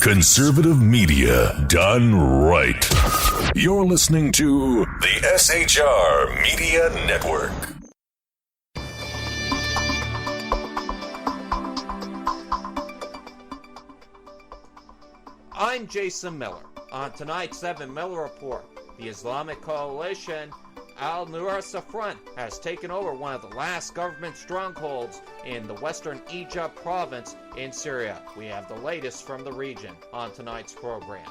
Conservative media done right. You're listening to the SHR Media Network. I'm Jason Miller. On tonight's Evan Miller Report, the Islamic coalition Al-Nusra Front has taken over one of the last government strongholds in the western Idlib province in Syria. We have the latest from the region on tonight's program.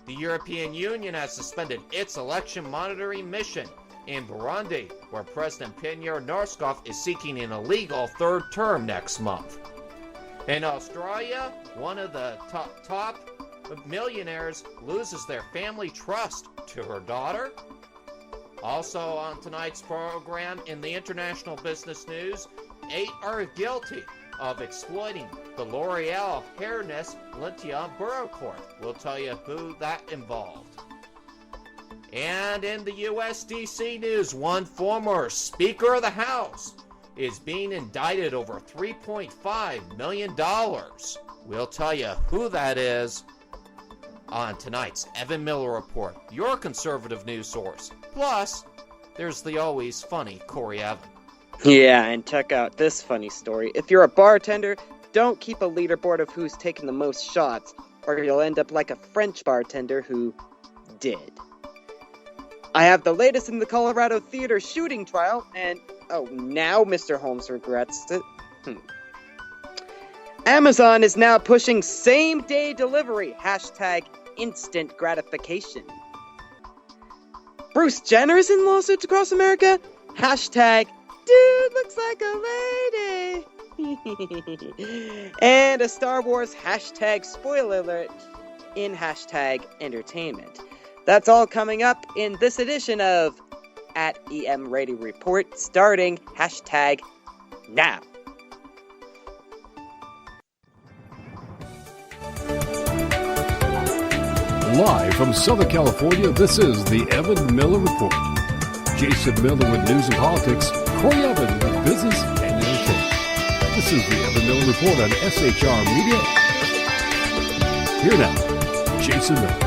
The European Union has suspended its election monitoring mission in Burundi, where President Pierre Nkurunziza is seeking an illegal third term next month. In Australia, one of the top millionaires loses their family trust to her daughter. Also on tonight's program, in the international business news, 8 are guilty of exploiting the L'Oreal hairness Letitia Burkhardt. We'll tell you who that involved. And in the U.S. D.C. news, one former Speaker of the House is being indicted over $3.5 million. We'll tell you who that is on tonight's Evan Miller Report, your conservative news source. Plus, there's the always funny Corey Evan. Yeah, and check out this funny story. If you're a bartender, don't keep a leaderboard of who's taken the most shots, or you'll end up like a French bartender who did. I have the latest in the Colorado theater shooting trial, and now Mr. Holmes regrets it. Amazon is now pushing same-day delivery, #instant gratification. Bruce Jenner is in lawsuits across America, #dude looks like a lady. And a Star Wars #spoiler alert in #entertainment. That's all coming up in this edition of at EM Radio Report, starting #now. Live from Southern California, this is the Evan Miller Report. Jason Miller with news and politics, Corey Evan with business and entertainment. This is the Evan Miller Report on SHR Media. Here now, Jason Miller.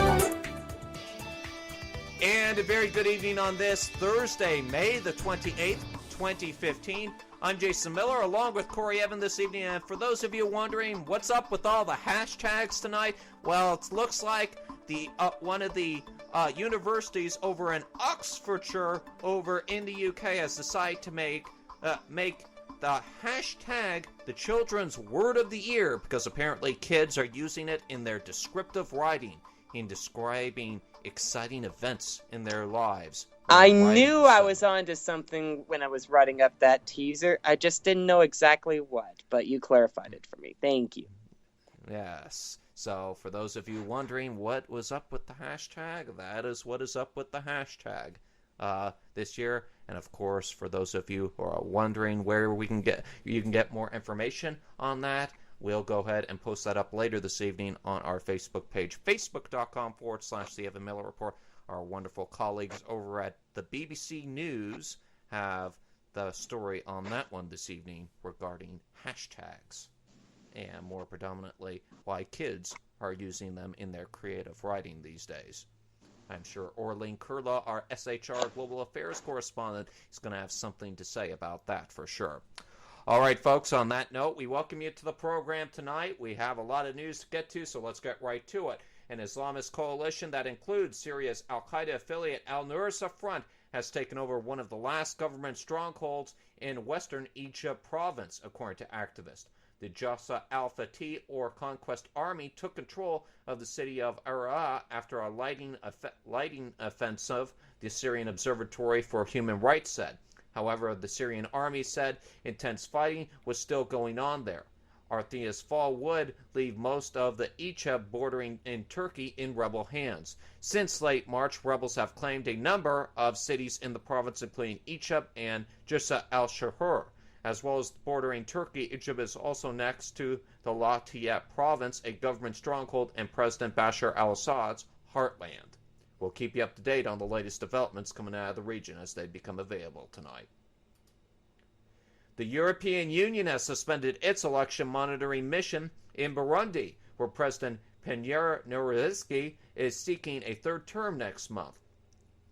And a very good evening on this Thursday, May the 28th, 2015. I'm Jason Miller, along with Corey Evan this evening. And for those of you wondering what's up with all the hashtags tonight, well, it looks like one of the universities over in Oxfordshire over in the UK has decided to make the hashtag the children's word of the year, because apparently kids are using it in their descriptive writing in describing exciting events in their lives. I knew I was onto something when I was writing up that teaser. I just didn't know exactly what, but you clarified it for me. Thank you. Yes. So for those of you wondering what was up with the hashtag, that is what is up with the hashtag this year. And of course, for those of you who are wondering where you can get more information on that, we'll go ahead and post that up later this evening on our Facebook page, facebook.com/The Evan Miller Report. Our wonderful colleagues over at the BBC News have the story on that one this evening regarding hashtags, and more predominantly why kids are using them in their creative writing these days. I'm sure Orlene Kurla, our SHR Global Affairs correspondent, is going to have something to say about that for sure. All right, folks, on that note, we welcome you to the program tonight. We have a lot of news to get to, so let's get right to it. An Islamist coalition that includes Syria's al-Qaeda affiliate Al-Nusra Front has taken over one of the last government strongholds in western Idlib province, according to activists. The Jasa al-Fatih, or Conquest Army, took control of the city of Araa after a lighting offensive, the Syrian Observatory for Human Rights said. However, the Syrian army said intense fighting was still going on there. Arthia's fall would leave most of the Idlib bordering in Turkey in rebel hands. Since late March, rebels have claimed a number of cities in the province, including Idlib and Jasa al-Shahur. As well as bordering Turkey, Idlib is also next to the Latakia province, a government stronghold in President Bashar al-Assad's heartland. We'll keep you up to date on the latest developments coming out of the region as they become available tonight. The European Union has suspended its election monitoring mission in Burundi, where President Pierre Nowinski is seeking a third term next month.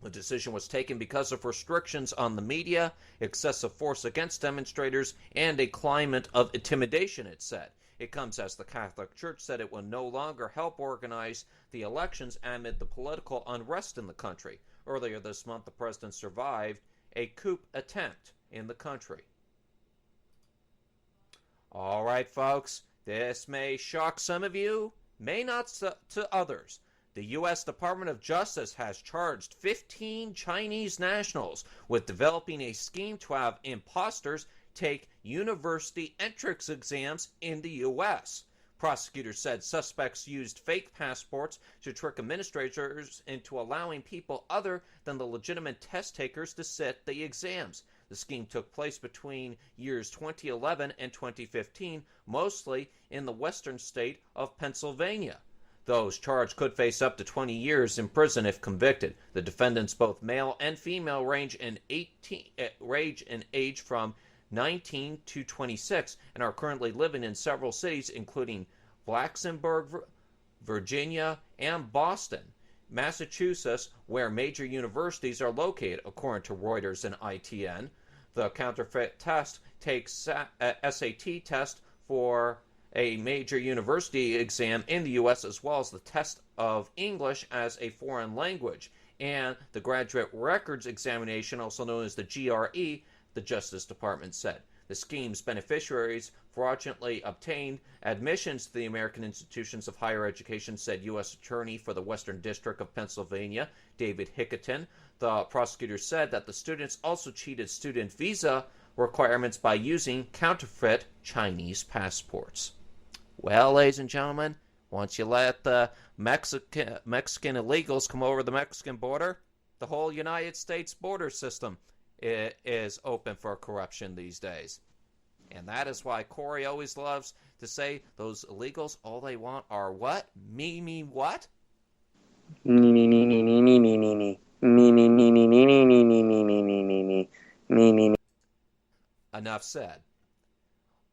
The decision was taken because of restrictions on the media, excessive force against demonstrators, and a climate of intimidation, it said. It comes as the Catholic Church said it will no longer help organize the elections amid the political unrest in the country. Earlier this month, the president survived a coup attempt in the country. All right, folks, this may shock some of you, may not to others. The U.S. Department of Justice has charged 15 Chinese nationals with developing a scheme to have imposters take university entrance exams in the U.S. Prosecutors said suspects used fake passports to trick administrators into allowing people other than the legitimate test takers to sit the exams. The scheme took place between years 2011 and 2015, mostly in the western state of Pennsylvania. Those charged could face up to 20 years in prison if convicted. The defendants, both male and female, range in age from 19 to 26 and are currently living in several cities, including Blacksburg, Virginia, and Boston, Massachusetts, where major universities are located, according to Reuters and ITN. The counterfeit test takes SAT test for a major university exam in the U.S., as well as the test of English as a foreign language, and the graduate records examination, also known as the GRE, the Justice Department said. The scheme's beneficiaries fraudulently obtained admissions to the American institutions of higher education, said U.S. Attorney for the Western District of Pennsylvania, David Hickerton. The prosecutor said that the students also cheated student visa requirements by using counterfeit Chinese passports. Well, ladies and gentlemen, once you let the Mexican illegals come over the Mexican border, the whole United States border system is open for corruption these days. And that is why Corey always loves to say those illegals, all they want are what? Me, what? Me, me, me, me, me, me, me, me, me. Me, me, me, me, me, me, me, me, me, me, me, me, me, me, me, me. Enough said.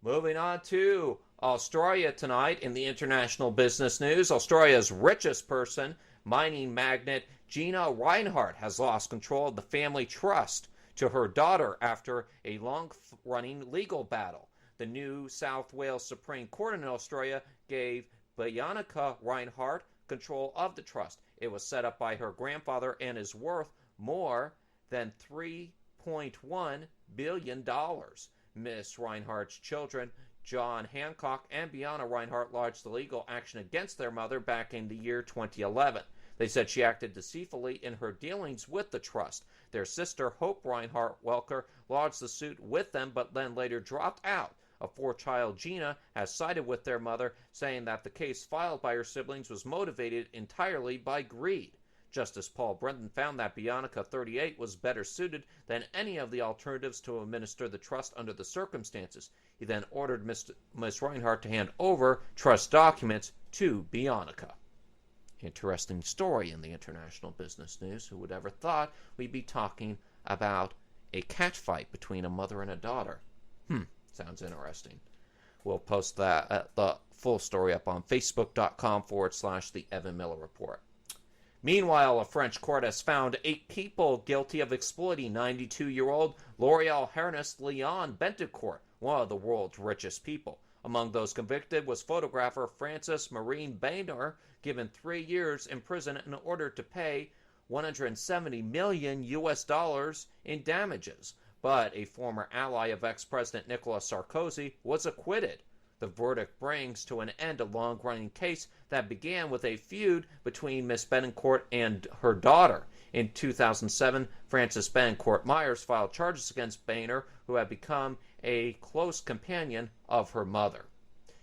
Moving on to Australia tonight in the international business news. Australia's richest person, mining magnate Gina Rinehart, has lost control of the family trust to her daughter after a long-running legal battle. The New South Wales Supreme Court in Australia gave Bianca Rinehart control of the trust. It was set up by her grandfather and is worth more than $3.1 billion. Miss Rinehart's children, John Hancock and Bianca Rinehart, lodged the legal action against their mother back in the year 2011. They said she acted deceitfully in her dealings with the trust. Their sister, Hope Rinehart Welker, lodged the suit with them, but then later dropped out. A four-child Gina has sided with their mother, saying that the case filed by her siblings was motivated entirely by greed. Justice Paul Brenton found that Bianca, 38, was better suited than any of the alternatives to administer the trust under the circumstances. He then ordered Miss Rinehart to hand over trust documents to Bianca. Interesting story in the international business news. Who would ever thought we'd be talking about a catfight between a mother and a daughter? Sounds interesting. We'll post that the full story up on Facebook.com/The Evan Miller Report. Meanwhile, a French court has found 8 people guilty of exploiting 92-year-old L'Oreal Ernest Leon Bentecourt, one of the world's richest people. Among those convicted was photographer Francis Marine Boehner, given 3 years in prison in order to pay $170 million in damages. But a former ally of ex-President Nicolas Sarkozy was acquitted. The verdict brings to an end a long-running case that began with a feud between Miss Bettencourt and her daughter. In 2007, Frances Bettencourt Myers filed charges against Boehner, who had become a close companion of her mother.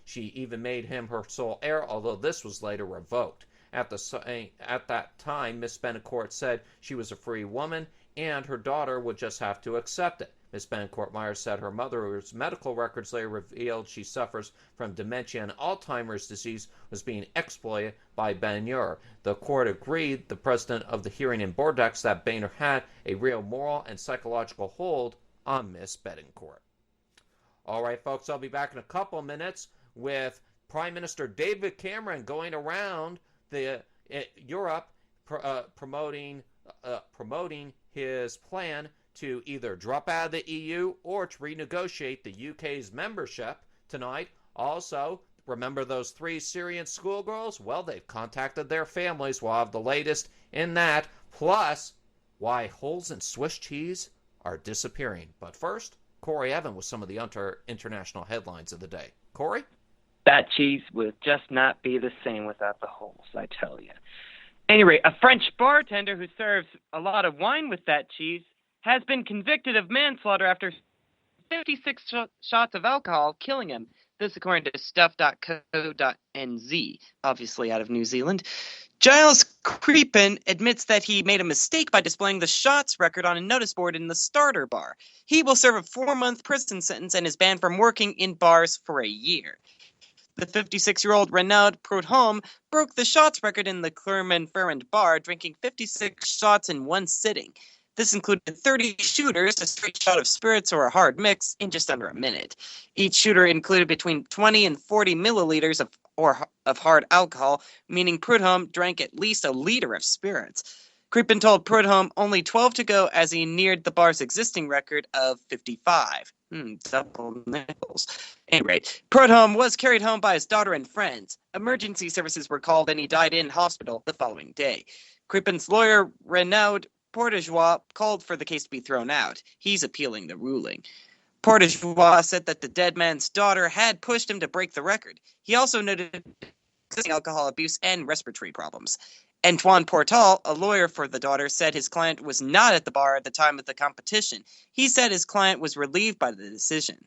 She even made him her sole heir, although this was later revoked. At that time, Miss Bettencourt said she was a free woman and her daughter would just have to accept it. Miss Bettencourt Myers said her mother's medical records later revealed she suffers from dementia and Alzheimer's disease, was being exploited by Boehner. The court agreed, the president of the hearing in Bordeaux, that Boehner had a real moral and psychological hold on Miss Bettencourt. All right, folks, I'll be back in a couple minutes with Prime Minister David Cameron going around Europe promoting his plan to either drop out of the EU or to renegotiate the UK's membership tonight. Also, remember those 3 Syrian schoolgirls? Well, they've contacted their families. We'll have the latest in that. Plus, why holes in Swiss cheese are disappearing. But first, Corey Evan with some of the international headlines of the day. Corey? That cheese would just not be the same without the holes, I tell you. Anyway, a French bartender who serves a lot of wine with that cheese has been convicted of manslaughter after 56 shots of alcohol killing him. This according to stuff.co.nz, obviously out of New Zealand. Giles Creepin admits that he made a mistake by displaying the shots record on a notice board in the starter bar. He will serve a 4-month prison sentence and is banned from working in bars for a year. The 56-year-old Renaud Prudhomme broke the shots record in the Clermont-Ferrand bar, drinking 56 shots in one sitting. This included 30 shooters, a straight shot of spirits or a hard mix, in just under a minute. Each shooter included between 20 and 40 milliliters of hard alcohol, meaning Prudhomme drank at least a liter of spirits. Creepin told Prudhomme only 12 to go as he neared the bar's existing record of 55. Double nickels. Anyway, Prudhomme was carried home by his daughter and friends. Emergency services were called and he died in hospital the following day. Creepin's lawyer, Renaud Portejoie, called for the case to be thrown out. He's appealing the ruling. Portejoie said that the dead man's daughter had pushed him to break the record. He also noted alcohol abuse and respiratory problems. Antoine Portal, a lawyer for the daughter, said his client was not at the bar at the time of the competition. He said his client was relieved by the decision.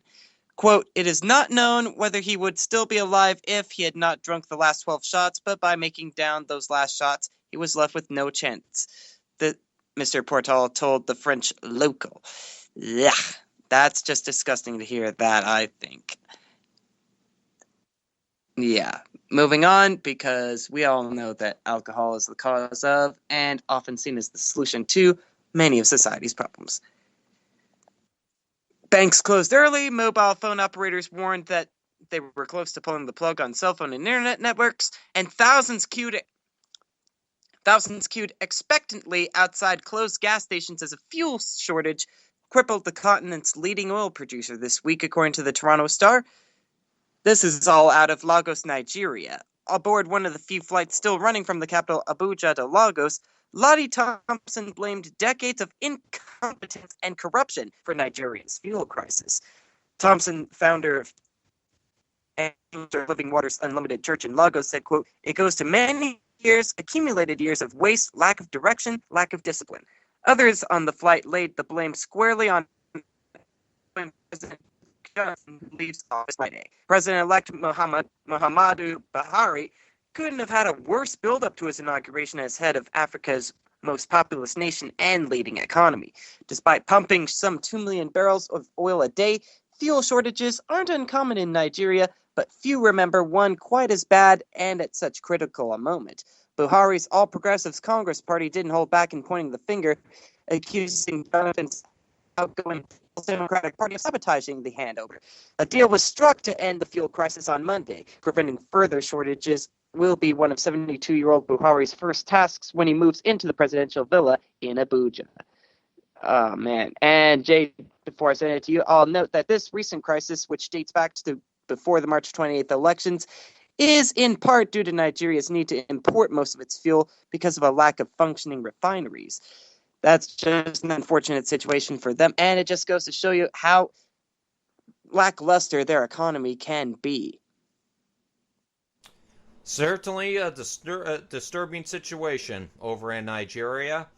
Quote, "It is not known whether he would still be alive if he had not drunk the last 12 shots, but by making down those last shots, he was left with no chance," Mr. Portal told the French local. Yeah, that's just disgusting to hear that, I think. Yeah, moving on, because we all know that alcohol is the cause of, and often seen as the solution to, many of society's problems. Banks closed early. Mobile phone operators warned that they were close to pulling the plug on cell phone and internet networks, and thousands queued expectantly outside closed gas stations as a fuel shortage crippled the continent's leading oil producer this week, according to the Toronto Star. This is all out of Lagos, Nigeria. Aboard one of the few flights still running from the capital Abuja to Lagos, Lottie Thompson blamed decades of incompetence and corruption for Nigeria's fuel crisis. Thompson, founder of Living Waters Unlimited Church in Lagos, said, quote, "It goes to many accumulated years of waste, lack of direction, lack of discipline." Others on the flight laid the blame squarely on President Johnson, who leaves office Friday. President-elect Muhammadu Buhari couldn't have had a worse build-up to his inauguration as head of Africa's most populous nation and leading economy. Despite pumping some 2 million barrels of oil a day, fuel shortages aren't uncommon in Nigeria, but few remember one quite as bad and at such critical a moment. Buhari's All Progressives Congress Party didn't hold back in pointing the finger, accusing Jonathan's outgoing Democratic Party of sabotaging the handover. A deal was struck to end the fuel crisis on Monday. Preventing further shortages will be one of 72-year-old Buhari's first tasks when he moves into the presidential villa in Abuja. Oh, man. And Jay, before I send it to you, I'll note that this recent crisis, which dates back to before the March 28th elections, is in part due to Nigeria's need to import most of its fuel because of a lack of functioning refineries. That's just an unfortunate situation for them, and it just goes to show you how lackluster their economy can be. Certainly a disturbing situation over in Nigeria.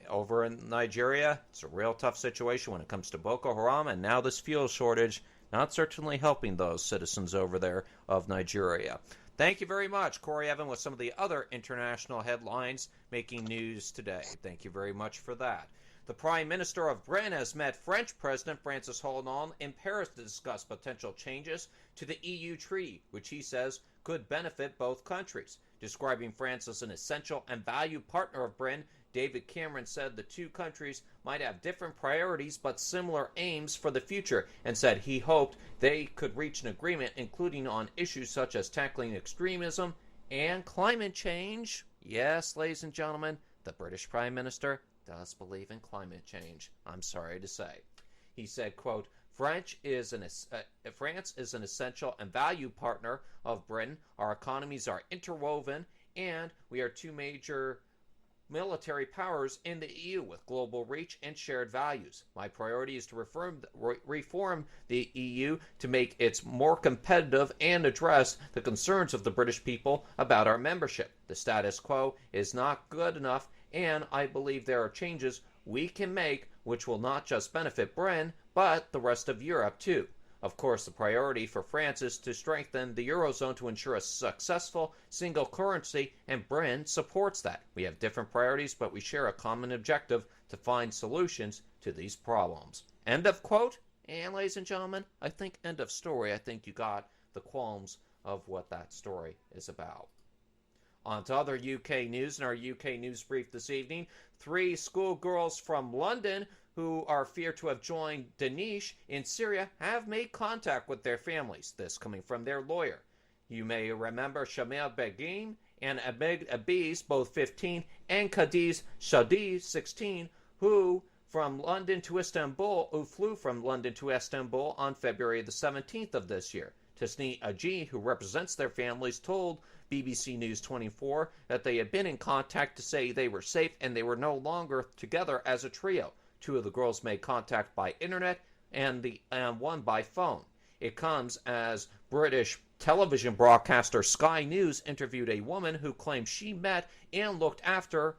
Over in Nigeria, it's a real tough situation when it comes to Boko Haram, and now this fuel shortage not certainly helping those citizens over there of Nigeria. Thank you very much, Corey Evan, with some of the other international headlines making news today. Thank you very much for that. The Prime Minister of Britain has met French President Francis Hollande in Paris to discuss potential changes to the EU treaty, which he says could benefit both countries. Describing France as an essential and valued partner of Britain, David Cameron said the two countries might have different priorities but similar aims for the future, and said he hoped they could reach an agreement, including on issues such as tackling extremism and climate change. Yes, ladies and gentlemen, the British Prime Minister does believe in climate change, I'm sorry to say. He said, quote, France is an essential and valued partner of Britain. Our economies are interwoven, and we are two major military powers in the EU with global reach and shared values. My priority is to reform the EU to make it more competitive and address the concerns of the British people about our membership. The status quo is not good enough, and I believe there are changes we can make which will not just benefit Britain, but the rest of Europe too. Of course, the priority for France is to strengthen the Eurozone to ensure a successful single currency, and Britain supports that. We have different priorities, but we share a common objective to find solutions to these problems. End of quote. And ladies and gentlemen, I think end of story. I think you got the qualms of what that story is about. On to other UK news. In our UK news brief this evening, 3 schoolgirls from London who are feared to have joined Daesh in Syria have made contact with their families. This coming from their lawyer. You may remember Shamil Begim and Abid Abiz, both 15, and Kadiz Shadi, 16, who flew from London to Istanbul on February the 17th of this year. Tasneem Aji, who represents their families, told BBC News 24 that they had been in contact to say they were safe and they were no longer together as a trio. 2 of the girls made contact by internet and one by phone. It comes as British television broadcaster Sky News interviewed a woman who claimed she met and looked after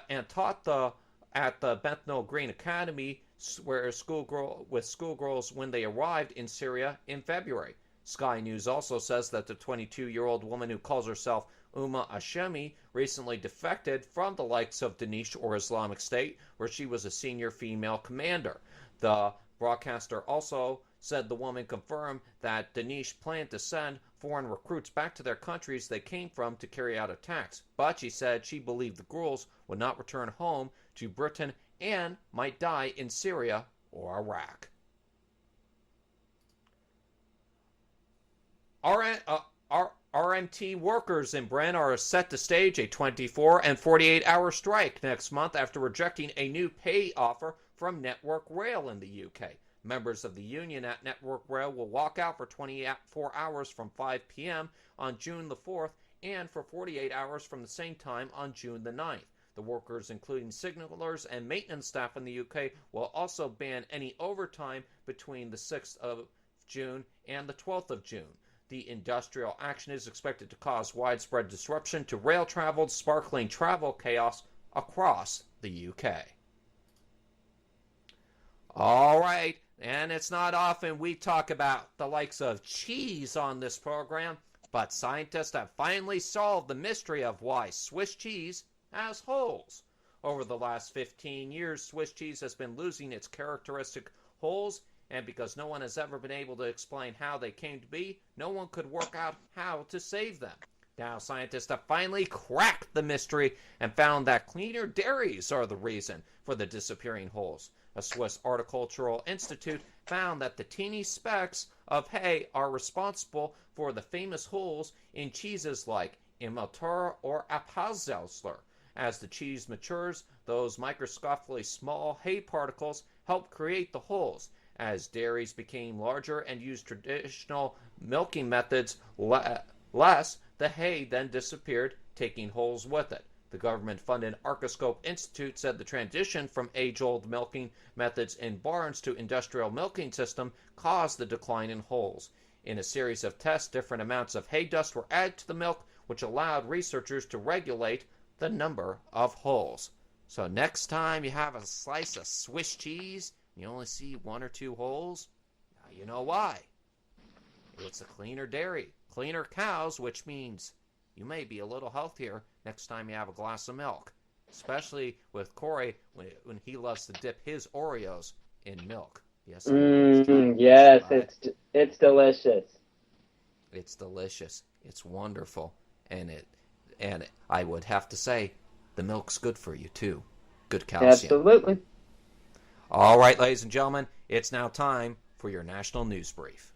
and taught at the Bethnal Green Academy where schoolgirls when they arrived in Syria in February. Sky News also says that the 22-year-old woman who calls herself Uma Ashemi recently defected from the likes of Daesh or Islamic State, where she was a senior female commander. The broadcaster also said the woman confirmed that Daesh planned to send foreign recruits back to their countries they came from to carry out attacks. But she said she believed the girls would not return home to Britain and might die in Syria or Iraq. RMT workers in Britain are set to stage a 24 and 48-hour strike next month after rejecting a new pay offer from Network Rail in the UK. Members of the union at Network Rail will walk out for 24 hours from 5 p.m. on June the 4th and for 48 hours from the same time on June the 9th. The workers, including signalers and maintenance staff in the UK, will also ban any overtime between the 6th of June and the 12th of June. The industrial action is expected to cause widespread disruption to rail travel, sparkling travel chaos across the UK. All right, and it's not often we talk about the likes of cheese on this program, but scientists have finally solved the mystery of why Swiss cheese has holes. Over the last 15 years, Swiss cheese has been losing its characteristic holes, and because no one has ever been able to explain how they came to be, no one could work out how to save them. Now scientists have finally cracked the mystery and found that cleaner dairies are the reason for the disappearing holes. A Swiss horticultural institute found that the teeny specks of hay are responsible for the famous holes in cheeses like Immature or Apfelzeltzer. As the cheese matures, those microscopically small hay particles help create the holes. As dairies became larger and used traditional milking methods less, the hay then disappeared, taking holes with it. The government-funded Archoscope Institute said the transition from age-old milking methods in barns to industrial milking system caused the decline in holes. In a series of tests, different amounts of hay dust were added to the milk, which allowed researchers to regulate the number of holes. So next time you have a slice of Swiss cheese, you only see 1 or 2 holes, now you know why. It's a cleaner dairy, cleaner cows, which means you may be a little healthier next time you have a glass of milk. Especially with Corey when he loves to dip his Oreos in milk. Yes, yes, it's delicious. It's delicious. It's wonderful, and I would have to say, the milk's good for you, too. Good calcium. Absolutely. All right, ladies and gentlemen, it's now time for your national news brief.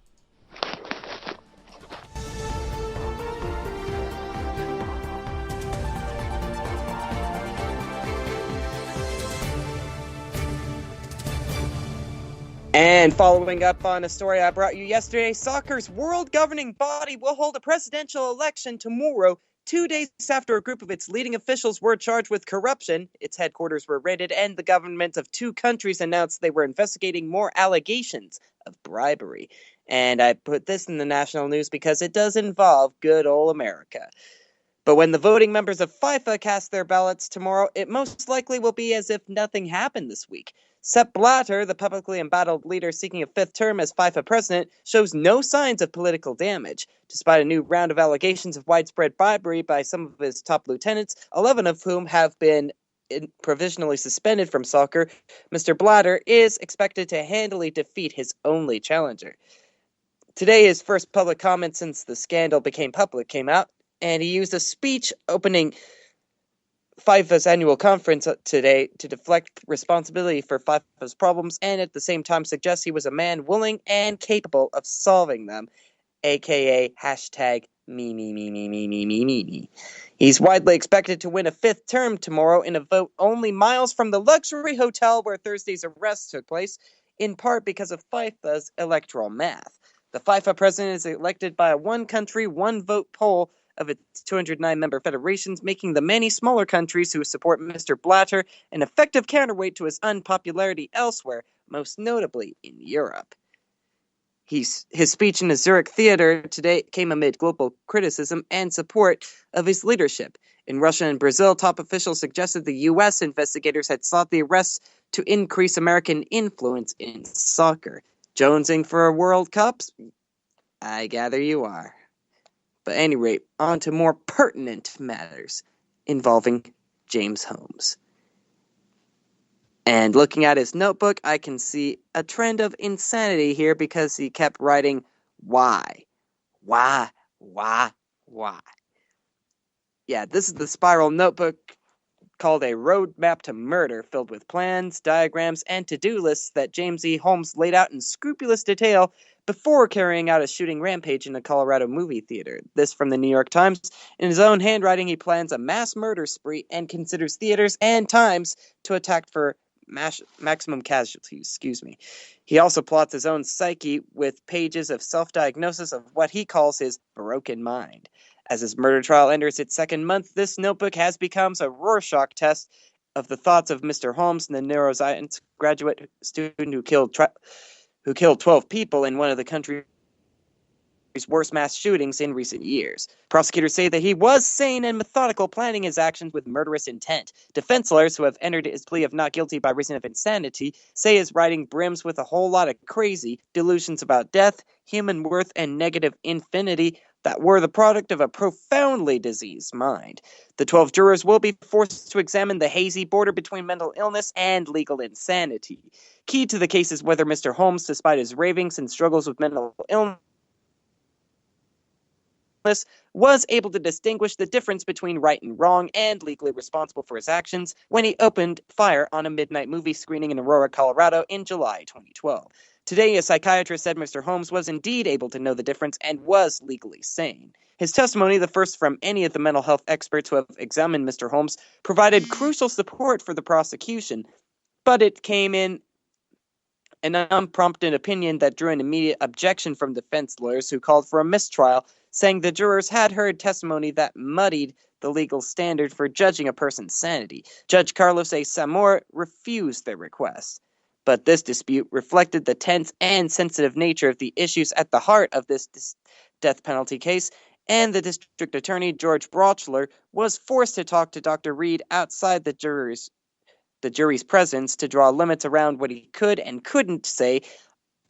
And following up on a story I brought you yesterday, soccer's world governing body will hold a presidential election tomorrow, 2 days after a group of its leading officials were charged with corruption. Its headquarters were raided, and the governments of 2 countries announced they were investigating more allegations of bribery. And I put this in the national news because it does involve good old America. But when the voting members of FIFA cast their ballots tomorrow, it most likely will be as if nothing happened this week. Sepp Blatter, the publicly embattled leader seeking a 5th term as FIFA president, shows no signs of political damage. Despite a new round of allegations of widespread bribery by some of his top lieutenants, 11 of whom have been provisionally suspended from soccer, Mr. Blatter is expected to handily defeat his only challenger. Today, his first public comment since the scandal became public came out, and he used a speech opening FIFA's annual conference today to deflect responsibility for FIFA's problems and at the same time suggest he was a man willing and capable of solving them, aka hashtag me. He's widely expected to win a 5th term tomorrow in a vote only miles from the luxury hotel where Thursday's arrest took place, in part because of FIFA's electoral math. The FIFA president is elected by a one-country, one-vote poll of its 209-member federations, making the many smaller countries who support Mr. Blatter an effective counterweight to his unpopularity elsewhere, most notably in Europe. His speech in the Zurich theater today came amid global criticism and support of his leadership. In Russia and Brazil, top officials suggested the U.S. investigators had sought the arrests to increase American influence in soccer. Jonesing for a World Cup? I gather you are. But at any rate, on to more pertinent matters involving James Holmes. And looking at his notebook, I can see a trend of insanity here because he kept writing, why? Why? Yeah, this is the spiral notebook called a roadmap to murder, filled with plans, diagrams, and to-do lists that James E. Holmes laid out in scrupulous detail before carrying out a shooting rampage in a Colorado movie theater. This from the New York Times. In his own handwriting, he plans a mass murder spree and considers theaters and times to attack for maximum casualties. He also plots his own psyche with pages of self-diagnosis of what he calls his broken mind. As his murder trial enters its 2nd month, this notebook has become a Rorschach test of the thoughts of Mr. Holmes, the neuroscience graduate student who killed 12 people in one of the country's worst mass shootings in recent years. Prosecutors say that he was sane and methodical, planning his actions with murderous intent. Defense lawyers who have entered his plea of not guilty by reason of insanity say his writing brims with a whole lot of crazy delusions about death, human worth, and negative infinity that were the product of a profoundly diseased mind. The 12 jurors will be forced to examine the hazy border between mental illness and legal insanity. Key to the case is whether Mr. Holmes, despite his ravings and struggles with mental illness, was able to distinguish the difference between right and wrong and legally responsible for his actions when he opened fire on a midnight movie screening in Aurora, Colorado in July 2012. Today, a psychiatrist said Mr. Holmes was indeed able to know the difference and was legally sane. His testimony, the first from any of the mental health experts who have examined Mr. Holmes, provided crucial support for the prosecution, but it came in an unprompted opinion that drew an immediate objection from defense lawyers who called for a mistrial, saying the jurors had heard testimony that muddied the legal standard for judging a person's sanity. Judge Carlos A. Samor refused their request. But this dispute reflected the tense and sensitive nature of the issues at the heart of this death penalty case, and the district attorney, George Brochler, was forced to talk to Dr. Reed outside the jury's presence to draw limits around what he could and couldn't say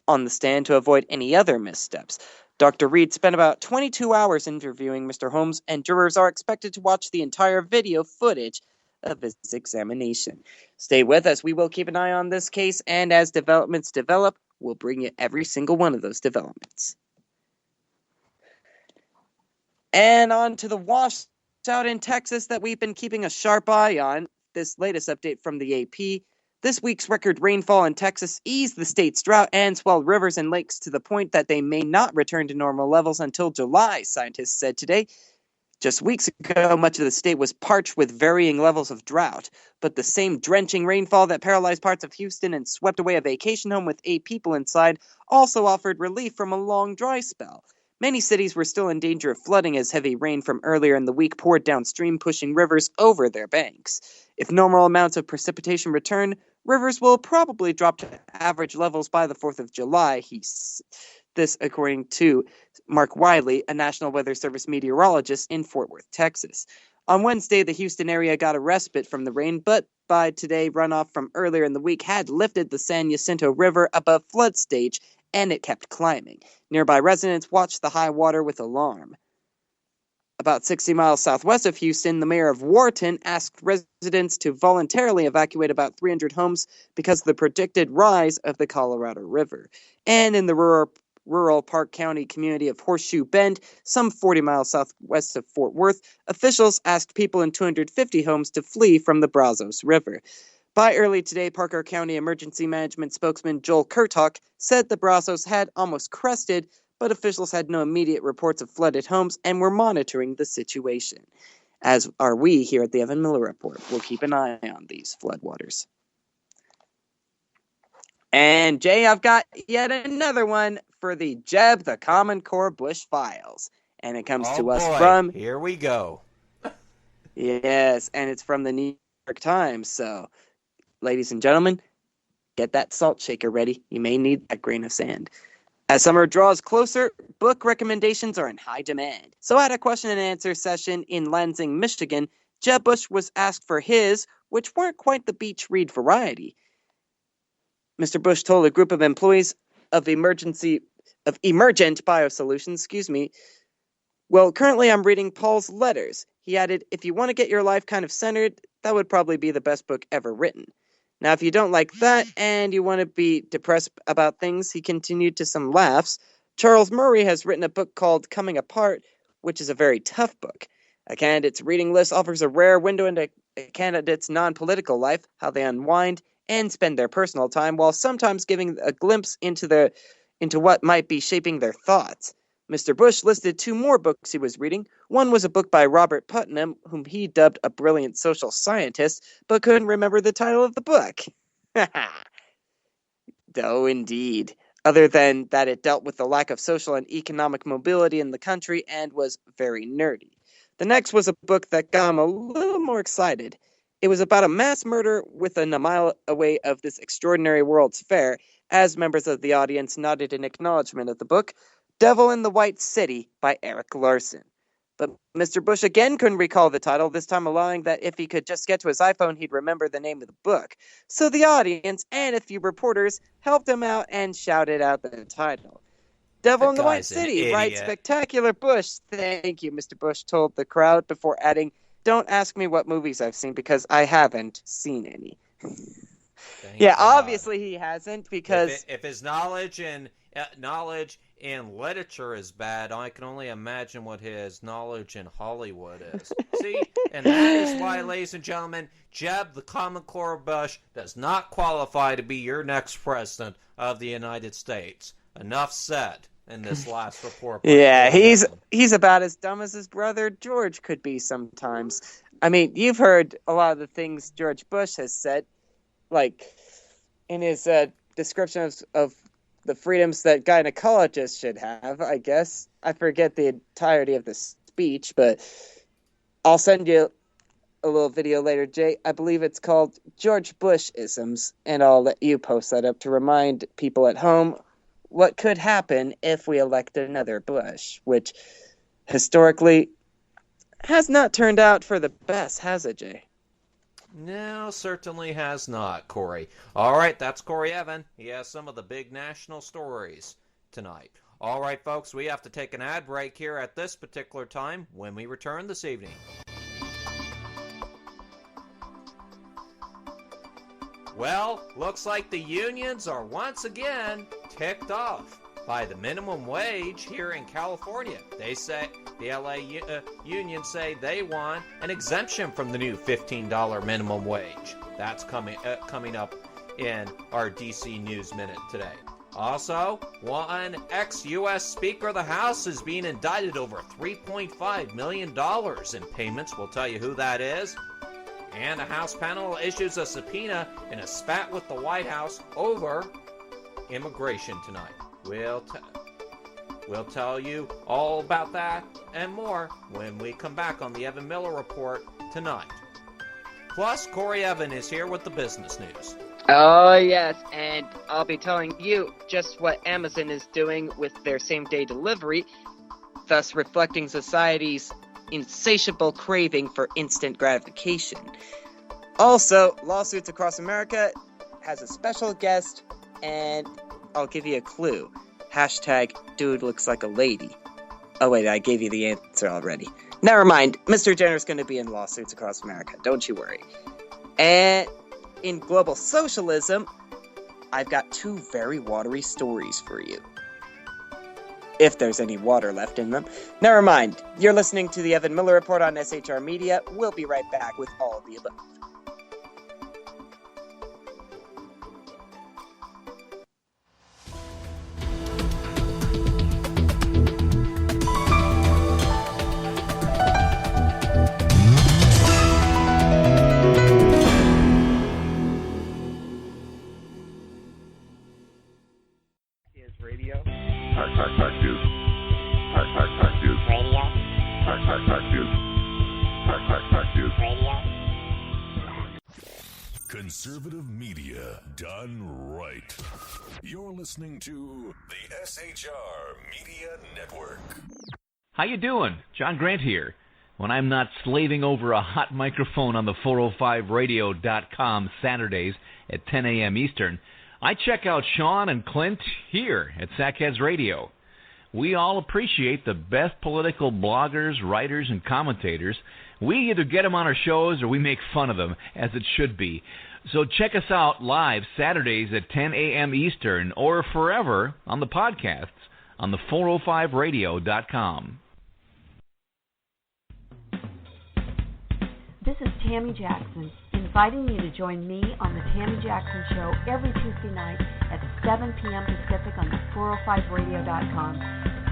on the stand to avoid any other missteps. Dr. Reed spent about 22 hours interviewing Mr. Holmes, and jurors are expected to watch the entire video footage of his examination. Stay with us. We will keep an eye on this case, and as developments develop, we'll bring you every single one of those developments. And on to the out in Texas that we've been keeping a sharp eye on. This latest update from the AP. This week's record rainfall in Texas eased the state's drought and swelled rivers and lakes to the point that they may not return to normal levels until July, scientists said today. Just weeks ago, much of the state was parched with varying levels of drought, but the same drenching rainfall that paralyzed parts of Houston and swept away a vacation home with 8 people inside also offered relief from a long dry spell. Many cities were still in danger of flooding as heavy rain from earlier in the week poured downstream, pushing rivers over their banks. If normal amounts of precipitation return, rivers will probably drop to average levels by the 4th of July, this according to Mark Wiley, a National Weather Service meteorologist in Fort Worth, Texas. On Wednesday, the Houston area got a respite from the rain, but by today, runoff from earlier in the week had lifted the San Jacinto River above flood stage, and it kept climbing. Nearby residents watched the high water with alarm. About 60 miles southwest of Houston, the mayor of Wharton asked residents to voluntarily evacuate about 300 homes because of the predicted rise of the Colorado River. And in the rural Park County community of Horseshoe Bend, some 40 miles southwest of Fort Worth, officials asked people in 250 homes to flee from the Brazos River. By early today, Parker County Emergency Management spokesman Joel Kurtok said the Brazos had almost crested, but officials had no immediate reports of flooded homes and were monitoring the situation. As are we here at the Evan Miller Report. We'll keep an eye on these floodwaters. And Jay, I've got yet another one for the Jeb the Common Core Bush Files. And it comes to us from... Here we go. Yes, and it's from the New York Times. So, ladies and gentlemen, get that salt shaker ready. You may need that grain of sand. As summer draws closer, book recommendations are in high demand. So at a question and answer session in Lansing, Michigan, Jeb Bush was asked for his, which weren't quite the beach read variety. Mr. Bush told a group of employees of Emergent Biosolutions, well, currently I'm reading Paul's letters. He added, if you want to get your life kind of centered, that would probably be the best book ever written. Now, if you don't like that and you want to be depressed about things, he continued to some laughs. Charles Murray has written a book called Coming Apart, which is a very tough book. A candidate's reading list offers a rare window into a candidate's non-political life, how they unwind and spend their personal time, while sometimes giving a glimpse into what might be shaping their thoughts. Mr. Bush listed 2 more books he was reading. One was a book by Robert Putnam, whom he dubbed a brilliant social scientist, but couldn't remember the title of the book. Though indeed. Other than that it dealt with the lack of social and economic mobility in the country and was very nerdy. The next was a book that got him a little more excited. It was about a mass murder within a mile away of this extraordinary World's Fair, as members of the audience nodded in acknowledgement of the book, Devil in the White City by Eric Larson. But Mr. Bush again couldn't recall the title, this time allowing that if he could just get to his iPhone, he'd remember the name of the book. So the audience and a few reporters helped him out and shouted out the title. Devil in the White City, right? Spectacular Bush. Thank you, Mr. Bush told the crowd before adding, don't ask me what movies I've seen because I haven't seen any. Yeah, God. Obviously he hasn't because... If his knowledge in literature is bad, I can only imagine what his knowledge in Hollywood is. See? And that is why, ladies and gentlemen, Jeb the Common Core Bush does not qualify to be your next president of the United States. Enough said in this last report. Yeah, he's about as dumb as his brother George could be sometimes. I mean, you've heard a lot of the things George Bush has said, like in his description of the freedoms that gynecologists should have, I guess. I forget the entirety of the speech, but I'll send you a little video later, Jay. I believe it's called George Bush-isms, and I'll let you post that up to remind people at home what could happen if we elect another Bush, which historically has not turned out for the best, has it, Jay? No, certainly has not, Corey. All right, that's Corey Evan. He has some of the big national stories tonight. All right, folks, we have to take an ad break here at this particular time. When we return this evening, well, looks like the unions are once again ticked off. by the minimum wage here in California. They say the LA union say they want an exemption from the new $15 minimum wage. That's coming up in our DC News Minute today. Also, one ex-U.S. Speaker of the House is being indicted over $3.5 million in payments. We'll tell you who that is. And a House panel issues a subpoena in a spat with the White House over immigration tonight. We'll tell you all about that and more when we come back on the Evan Miller Report tonight. Plus, Corey Evan is here with the business news. Oh, yes, and I'll be telling you just what Amazon is doing with their same-day delivery, thus reflecting society's insatiable craving for instant gratification. Also, Lawsuits Across America has a special guest, and I'll give you a clue. Hashtag dude looks like a lady. Oh wait, I gave you the answer already. Never mind, Mr. Jenner's going to be in Lawsuits Across America, don't you worry. And in global socialism, I've got two very watery stories for you. If there's any water left in them. Never mind. You're listening to the Evan Miller Report on SHR Media. We'll be right back with all of the above. Conservative media done right. You're listening to the SHR Media Network. How you doing? John Grant here. When I'm not slaving over a hot microphone on the 405radio.com Saturdays at 10 a.m. Eastern, I check out Sean and Clint here at Sackheads Radio. We all appreciate the best political bloggers, writers, and commentators. We either get them on our shows or we make fun of them, as it should be. So check us out live Saturdays at 10 a.m. Eastern or forever on the podcasts on the 405radio.com. This is Tammy Jackson, inviting you to join me on the Tammy Jackson Show every Tuesday night at 7 p.m. Pacific on the 405radio.com.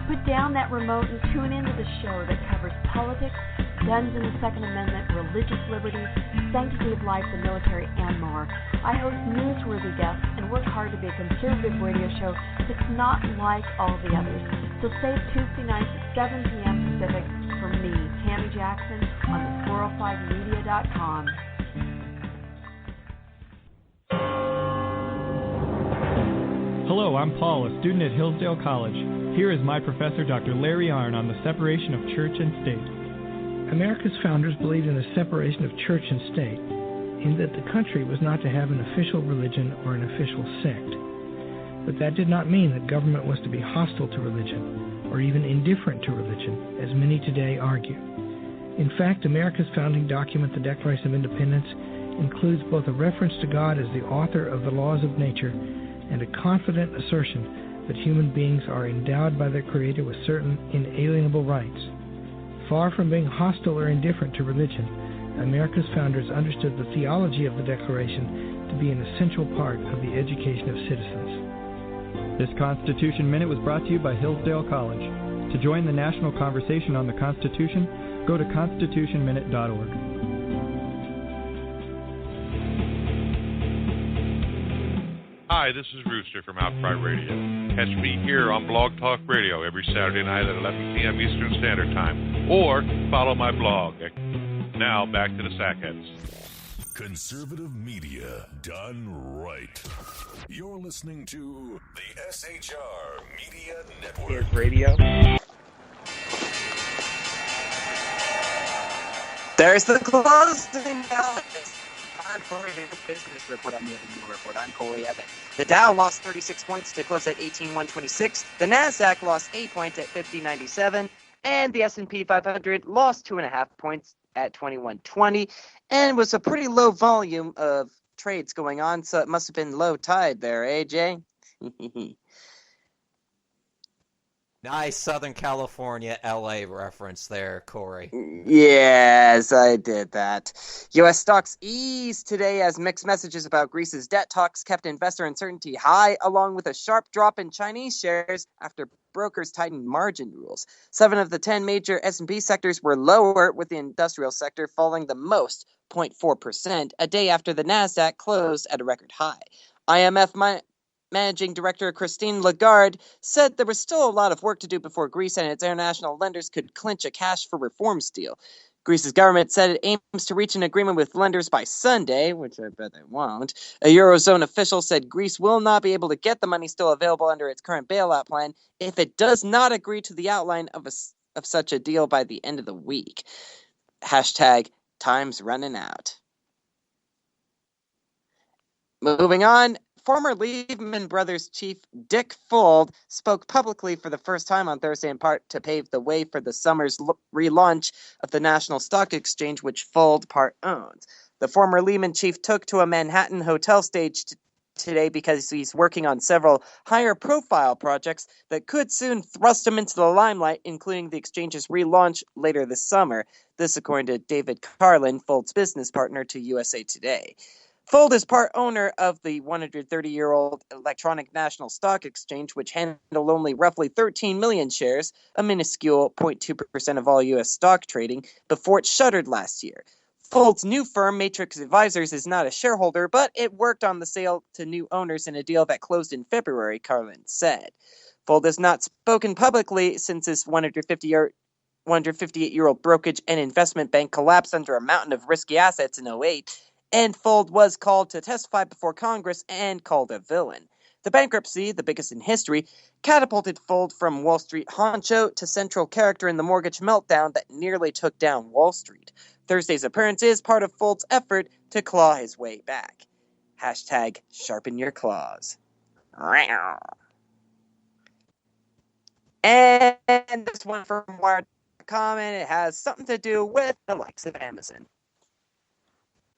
Put down that remote and tune into the show that covers politics, guns and the Second Amendment, religious liberties, sanctity of life, the military, and more. I host newsworthy guests and work hard to be a conservative radio show that's not like all the others. So save Tuesday nights at 7 p.m. Pacific for me, Tammy Jackson, on the 405media.com. Hello, I'm Paul, a student at Hillsdale College. Here is my professor, Dr. Larry Arnn, on the separation of church and state. America's founders believed in the separation of church and state, in that the country was not to have an official religion or an official sect. But that did not mean that government was to be hostile to religion, or even indifferent to religion, as many today argue. In fact, America's founding document, the Declaration of Independence, includes both a reference to God as the author of the laws of nature and a confident assertion that human beings are endowed by their Creator with certain inalienable rights. Far from being hostile or indifferent to religion, America's founders understood the theology of the Declaration to be an essential part of the education of citizens. This Constitution Minute was brought to you by Hillsdale College. To join the national conversation on the Constitution, go to constitutionminute.org. Hi, this is Rooster from Outcry Radio. Catch me here on Blog Talk Radio every Saturday night at 11 p.m. Eastern Standard Time, or follow my blog. Now, back to the Sackheads. Conservative media done right. You're listening to the SHR Media Network. Here's radio. There's the closing balance. Time for a business report on the Evan Miller Report. I'm Corey Evans. The Dow lost 36 points to close at 18,126. The Nasdaq lost 8 points at 50.97, and the S&P 500 lost 2.5 points at 21.20. And it was a pretty low volume of trades going on, so it must have been low tide there, eh, Jay? Nice Southern California, LA reference there, Corey. Yes, I did that. U.S. stocks eased today as mixed messages about Greece's debt talks kept investor uncertainty high, along with a sharp drop in Chinese shares after brokers tightened margin rules. 7 of the 10 major S&P sectors were lower, with the industrial sector falling the most, 0.4%, a day after the Nasdaq closed at a record high. IMF Managing Director Christine Lagarde said there was still a lot of work to do before Greece and its international lenders could clinch a cash for reforms deal. Greece's government said it aims to reach an agreement with lenders by Sunday, which I bet they won't. A Eurozone official said Greece will not be able to get the money still available under its current bailout plan if it does not agree to the outline of such a deal by the end of the week. Hashtag time's running out. Moving on. Former Lehman Brothers chief Dick Fuld spoke publicly for the first time on Thursday, in part to pave the way for the summer's relaunch of the National Stock Exchange, which Fuld part owns. The former Lehman chief took to a Manhattan hotel stage today because he's working on several higher-profile projects that could soon thrust him into the limelight, including the exchange's relaunch later this summer. This according to David Carlin, Fuld's business partner, to USA Today. Fuld is part owner of the 130-year-old Electronic National Stock Exchange, which handled only roughly 13 million shares, a minuscule 0.2% of all U.S. stock trading, before it shuttered last year. Fuld's new firm, Matrix Advisors, is not a shareholder, but it worked on the sale to new owners in a deal that closed in February, Carlin said. Fuld has not spoken publicly since his 158-year-old brokerage and investment bank collapsed under a mountain of risky assets in 2008. And Fuld was called to testify before Congress and called a villain. The bankruptcy, the biggest in history, catapulted Fuld from Wall Street honcho to central character in the mortgage meltdown that nearly took down Wall Street. Thursday's appearance is part of Fuld's effort to claw his way back. Hashtag sharpen your claws. And this one from Wired.com, and it has something to do with the likes of Amazon.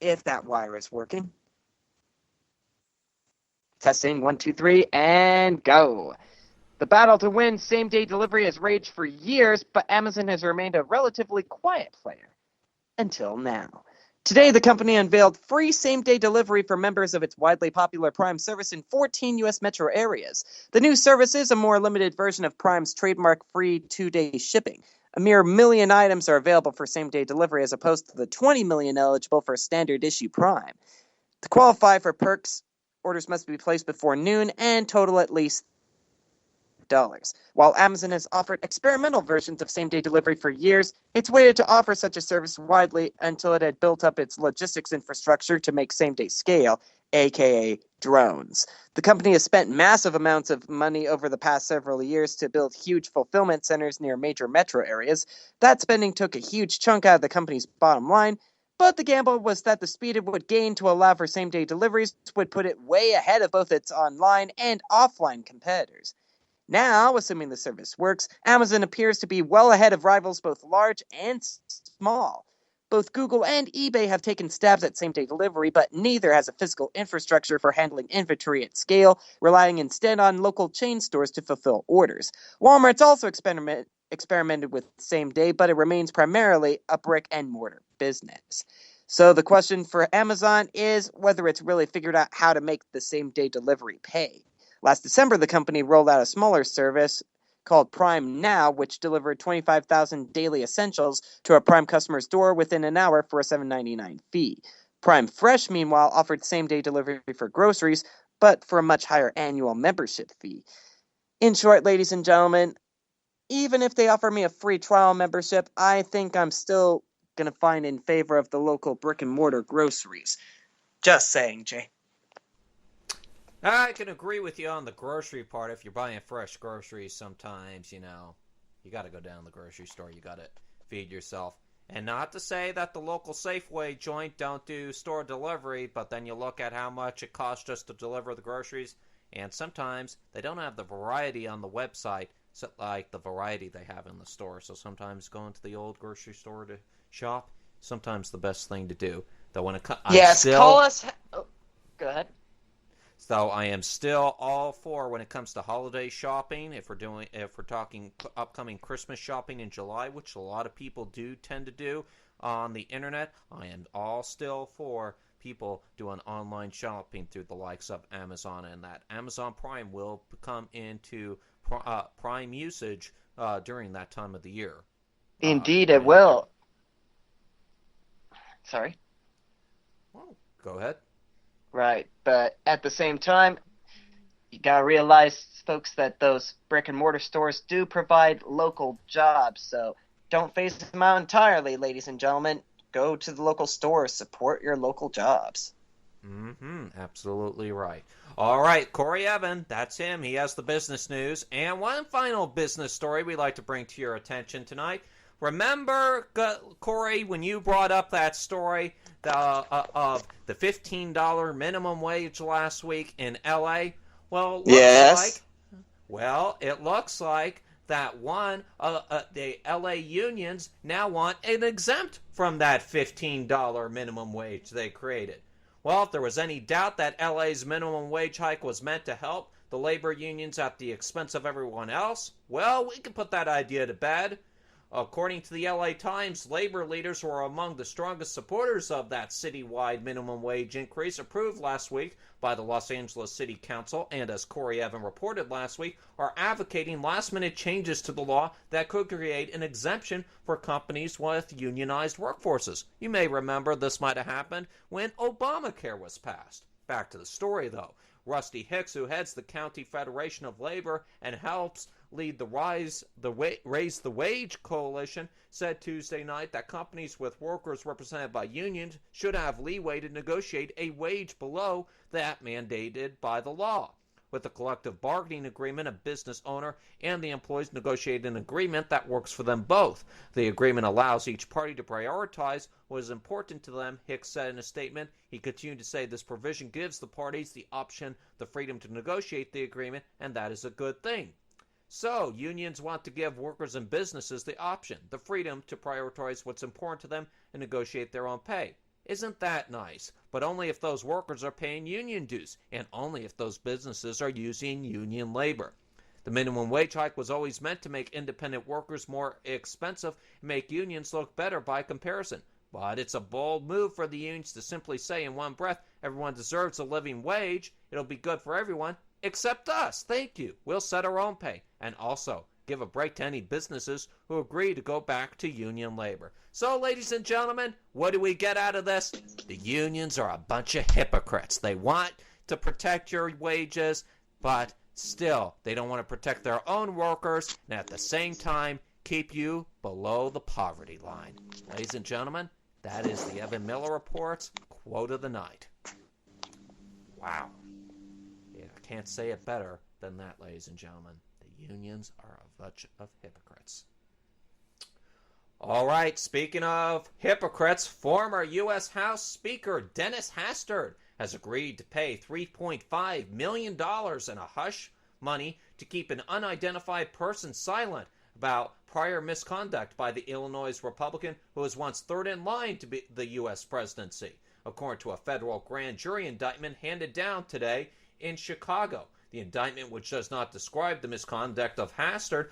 If that wire is working. Testing, 1, 2, 3, and go. The battle to win same-day delivery has raged for years, but Amazon has remained a relatively quiet player. Until now. Today, the company unveiled free same-day delivery for members of its widely popular Prime service in 14 U.S. metro areas. The new service is a more limited version of Prime's trademark free 2-day shipping. A mere 1 million items are available for same-day delivery as opposed to the 20 million eligible for standard issue Prime. To qualify for perks, orders must be placed before noon and total at least $. While Amazon has offered experimental versions of same-day delivery for years, it's waited to offer such a service widely until it had built up its logistics infrastructure to make same-day scale, aka drones. The company has spent massive amounts of money over the past several years to build huge fulfillment centers near major metro areas. That spending took a huge chunk out of the company's bottom line, but the gamble was that the speed it would gain to allow for same-day deliveries would put it way ahead of both its online and offline competitors. Now, assuming the service works, Amazon appears to be well ahead of rivals both large and small. Both Google and eBay have taken stabs at same-day delivery, but neither has a physical infrastructure for handling inventory at scale, relying instead on local chain stores to fulfill orders. Walmart's also experimented with same-day, but it remains primarily a brick-and-mortar business. So the question for Amazon is whether it's really figured out how to make the same-day delivery pay. Last December, the company rolled out a smaller service called Prime Now, which delivered 25,000 daily essentials to a Prime customer's door within an hour for a $7.99 fee. Prime Fresh, meanwhile, offered same-day delivery for groceries, but for a much higher annual membership fee. In short, ladies and gentlemen, even if they offer me a free trial membership, I think I'm still going to find in favor of the local brick-and-mortar groceries. Just saying, Jay. I can agree with you on the grocery part. If you're buying fresh groceries, sometimes, you got to go down to the grocery store. You got to feed yourself. And not to say that the local Safeway joint don't do store delivery, but then you look at how much it costs just to deliver the groceries, and sometimes they don't have the variety on the website like the variety they have in the store. So sometimes going to the old grocery store to shop, sometimes the best thing to do. Though when it yes, call us. Oh, go ahead. So I am still all for when it comes to holiday shopping. If we're talking upcoming Christmas shopping in July, which a lot of people do tend to do on the internet, I am all still for people doing online shopping through the likes of Amazon, and that Amazon Prime will come into Prime usage during that time of the year. Indeed, it will. Sorry? Well, go ahead. Right, but at the same time, you gotta realize, folks, that those brick and mortar stores do provide local jobs, so don't phase them out entirely, ladies and gentlemen. Go to the local stores, support your local jobs. Absolutely right. All right, Corey Evan, that's him. He has the business news. And one final business story we'd like to bring to your attention tonight. Remember, Corey, when you brought up that story of the $15 minimum wage last week in L.A.? Well, it looks like that the LA unions now want an exempt from that $15 minimum wage they created. Well, if there was any doubt that LA's minimum wage hike was meant to help the labor unions at the expense of everyone else, well, we can put that idea to bed. According to the LA Times, labor leaders who are among the strongest supporters of that citywide minimum wage increase approved last week by the Los Angeles City Council, and as Corey Evan reported last week, are advocating last-minute changes to the law that could create an exemption for companies with unionized workforces. You may remember this might have happened when Obamacare was passed. Back to the story, though. Rusty Hicks, who heads the County Federation of Labor and helps lead the Raise the Wage coalition, said Tuesday night that companies with workers represented by unions should have leeway to negotiate a wage below that mandated by the law. With the collective bargaining agreement, a business owner and the employees negotiate an agreement that works for them both. The agreement allows each party to prioritize what is important to them, Hicks said in a statement. He continued to say this provision gives the parties the option, the freedom to negotiate the agreement, and that is a good thing. So, unions want to give workers and businesses the option, the freedom to prioritize what's important to them and negotiate their own pay. Isn't that nice? But only if those workers are paying union dues, and only if those businesses are using union labor. The minimum wage hike was always meant to make independent workers more expensive and make unions look better by comparison. But it's a bold move for the unions to simply say in one breath, everyone deserves a living wage, it'll be good for everyone, except us. Thank you. We'll set our own pay. And also, give a break to any businesses who agree to go back to union labor. So, ladies and gentlemen, what do we get out of this? The unions are a bunch of hypocrites. They want to protect your wages, but still, they don't want to protect their own workers, and at the same time, keep you below the poverty line. Ladies and gentlemen, that is the Evan Miller Report's quote of the night. Wow. Yeah, I can't say it better than that, ladies and gentlemen. The unions are a bunch of hypocrites. All right, speaking of hypocrites, former U.S. House Speaker Dennis Hastert has agreed to pay $3.5 million in a hush money to keep an unidentified person silent about prior misconduct by the Illinois Republican who was once third in line to be the U.S. presidency, according to a federal grand jury indictment handed down today in Chicago. The indictment, which does not describe the misconduct of Hastert,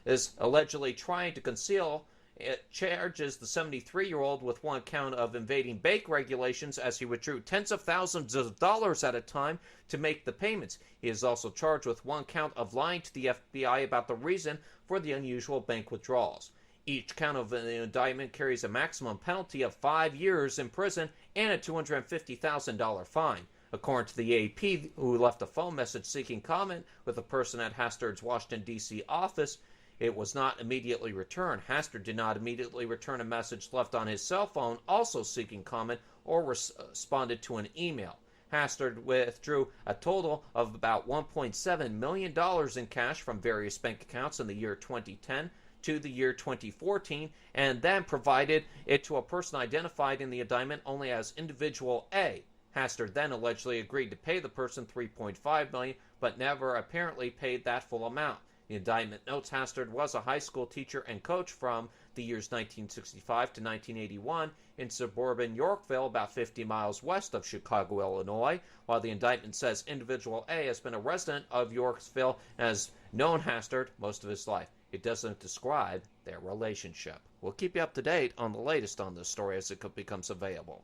is allegedly trying to conceal. It charges the 73-year-old with one count of evading bank regulations as he withdrew tens of thousands of dollars at a time to make the payments. He is also charged with one count of lying to the FBI about the reason for the unusual bank withdrawals. Each count of the indictment carries a maximum penalty of 5 years in prison and a $250,000 fine. According to the AP, who left a phone message seeking comment with a person at Hastert's Washington, D.C. office, it was not immediately returned. Hastert did not immediately return a message left on his cell phone, also seeking comment, or responded to an email. Hastert withdrew a total of about $1.7 million in cash from various bank accounts in the year 2010 to the year 2014, and then provided it to a person identified in the indictment only as Individual A. Hastert then allegedly agreed to pay the person $3.5 million, but never apparently paid that full amount. The indictment notes Hastert was a high school teacher and coach from the years 1965 to 1981 in suburban Yorkville, about 50 miles west of Chicago, Illinois, while the indictment says individual A has been a resident of Yorkville and has known Hastert most of his life. It doesn't describe their relationship. We'll keep you up to date on the latest on this story as it becomes available.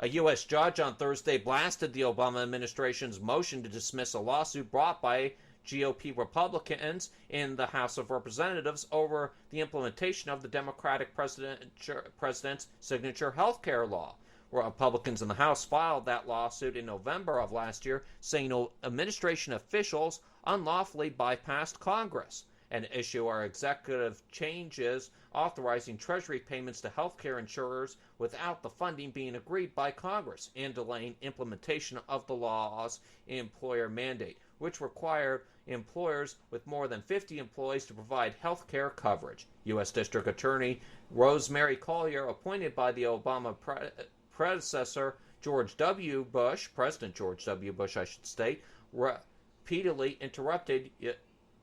A U.S. judge on Thursday blasted the Obama administration's motion to dismiss a lawsuit brought by GOP Republicans in the House of Representatives over the implementation of the Democratic president's signature health care law. Republicans in the House filed that lawsuit in November of last year, saying administration officials unlawfully bypassed Congress, an issue are executive changes authorizing Treasury payments to healthcare insurers without the funding being agreed by Congress, and delaying implementation of the law's employer mandate, which required employers with more than 50 employees to provide health care coverage. U.S. District Attorney Rosemary Collyer, appointed by the Obama predecessor George W. Bush, President George W. Bush, I should state, repeatedly interrupted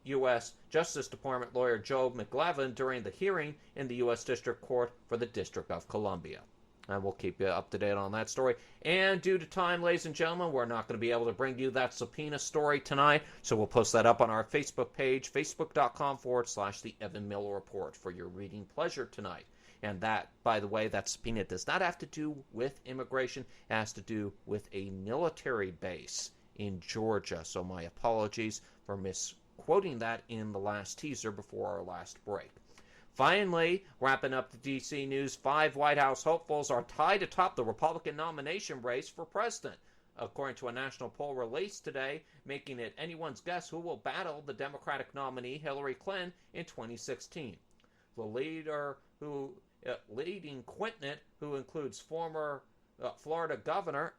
U.S. Justice Department lawyer Joe McLevin during the hearing in the U.S. District Court for the District of Columbia. And we'll keep you up to date on that story. And due to time, ladies and gentlemen, we're not going to be able to bring you that subpoena story tonight, so we'll post that up on our Facebook page, facebook.com/The Evan Miller Report, for your reading pleasure tonight. And that, by the way, that subpoena does not have to do with immigration. It has to do with a military base in Georgia. So my apologies for misquoting that in the last teaser before our last break. Finally, wrapping up the D.C. news, 5 White House hopefuls are tied atop the Republican nomination race for president, according to a national poll released today, making it anyone's guess who will battle the Democratic nominee Hillary Clinton in 2016. The leading quintet, who includes former Florida Governor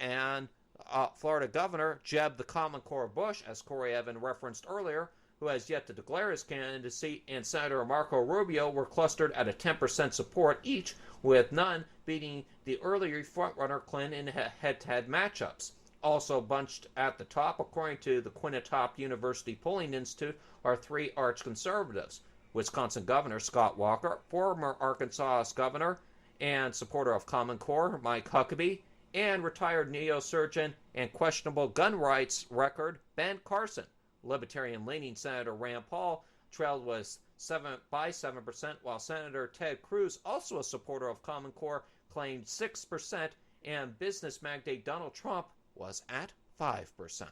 Jeb the Common Core Bush, as Corey Evan referenced earlier, who has yet to declare his candidacy, and Senator Marco Rubio were clustered at a 10% support each, with none beating the earlier frontrunner Clinton in head-to-head matchups. Also bunched at the top, according to the Quinnipiac University Polling Institute, are 3 arch-conservatives: Wisconsin Governor Scott Walker, former Arkansas Governor and supporter of Common Core Mike Huckabee, and retired neosurgeon and questionable gun rights record Ben Carson. Libertarian-leaning Senator Rand Paul trailed by 7%, while Senator Ted Cruz, also a supporter of Common Core, claimed 6%, and business magnate Donald Trump was at 5%.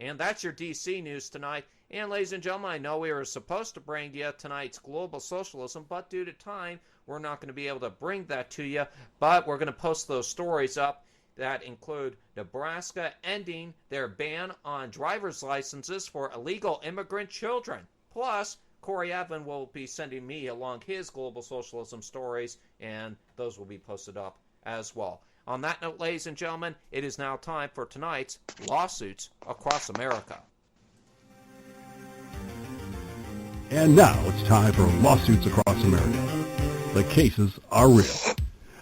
And that's your D.C. news tonight. And ladies and gentlemen, I know we were supposed to bring you tonight's global socialism, but due to time, we're not going to be able to bring that to you. But we're going to post those stories up that include Nebraska ending their ban on driver's licenses for illegal immigrant children. Plus, Corey Evan will be sending me along his global socialism stories, and those will be posted up as well. On that note, ladies and gentlemen, it is now time for tonight's Lawsuits Across America. And now it's time for Lawsuits Across America. The cases are real.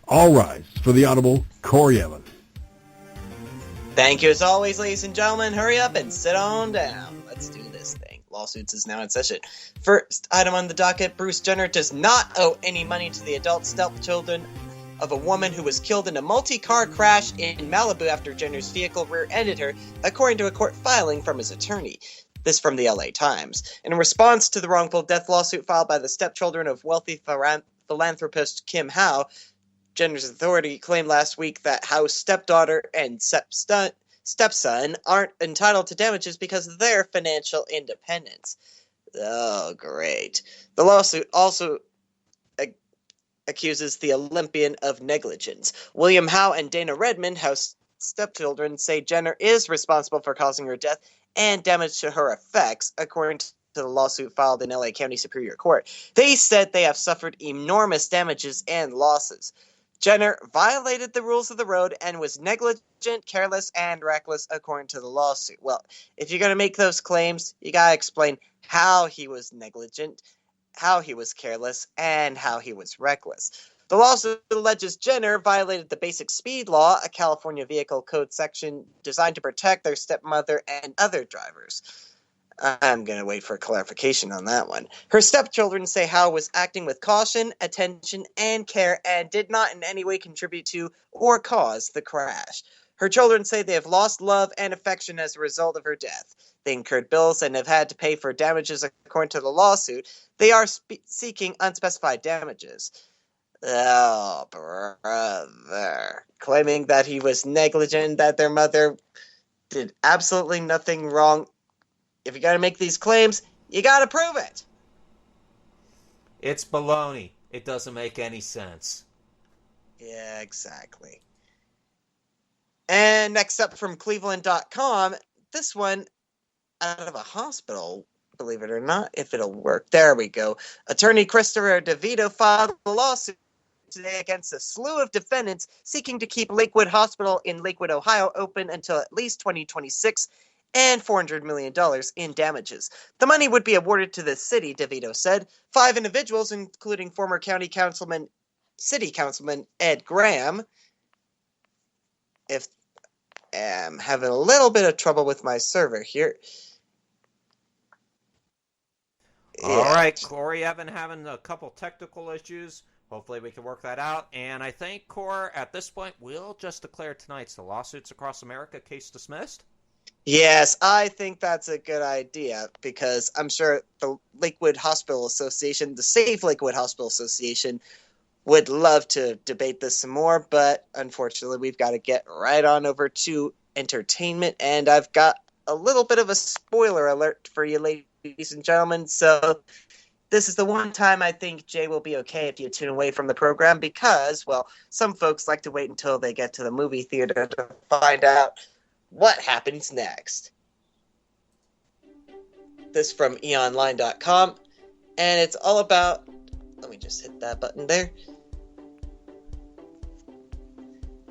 All rise for the Honorable Corey Evan. Thank you as always, ladies and gentlemen. Hurry up and sit on down. Let's do this thing. Lawsuits is now in session. First item on the docket, Bruce Jenner does not owe any money to the adult stepchildren of a woman who was killed in a multi-car crash in Malibu after Jenner's vehicle rear-ended her, according to a court filing from his attorney. This from the LA Times. In response to the wrongful death lawsuit filed by the stepchildren of wealthy philanthropist Kim Howe, Jenner's authority claimed last week that Howe's stepdaughter and stepson aren't entitled to damages because of their financial independence. Oh, great. The lawsuit also accuses the Olympian of negligence. William Howe and Dana Redmond, Howe's stepchildren, say Jenner is responsible for causing her death and damage to her effects, according to the lawsuit filed in LA County Superior Court. They said they have suffered enormous damages and losses. Jenner violated the rules of the road and was negligent, careless, and reckless, according to the lawsuit. Well, if you're going to make those claims, you got to explain how he was negligent, how he was careless, and how he was reckless. The lawsuit alleges Jenner violated the basic speed law, a California vehicle code section designed to protect their stepmother and other drivers. I'm going to wait for clarification on that one. Her stepchildren say Howe was acting with caution, attention, and care and did not in any way contribute to or cause the crash. Her children say they have lost love and affection as a result of her death. They incurred bills and have had to pay for damages according to the lawsuit. They are seeking unspecified damages. Oh, brother. Claiming that he was negligent, that their mother did absolutely nothing wrong. If you gotta make these claims, you gotta prove it. It's baloney. It doesn't make any sense. Yeah, exactly. And next up from Cleveland.com, this one out of a hospital, believe it or not, if it'll work. There we go. Attorney Christopher DeVito filed a lawsuit today against a slew of defendants seeking to keep Lakewood Hospital in Lakewood, Ohio open until at least 2026 and $400 million in damages. The money would be awarded to the city, DeVito said. 5 individuals, including former city councilman Ed Graham. If I'm having a little bit of trouble with my server here. All right, Corey, I've been having a couple technical issues. Hopefully we can work that out. And I think, Corey, at this point, we'll just declare tonight's the Lawsuits Across America case dismissed. Yes, I think that's a good idea, because I'm sure the Lakewood Hospital Association, the Safe Lakewood Hospital Association, would love to debate this some more, but unfortunately we've got to get right on over to entertainment, and I've got a little bit of a spoiler alert for you, ladies and gentlemen, so this is the one time I think Jay will be okay if you tune away from the program, because, well, some folks like to wait until they get to the movie theater to find out what happens next. This from eonline.com, and it's all about, let me just hit that button there.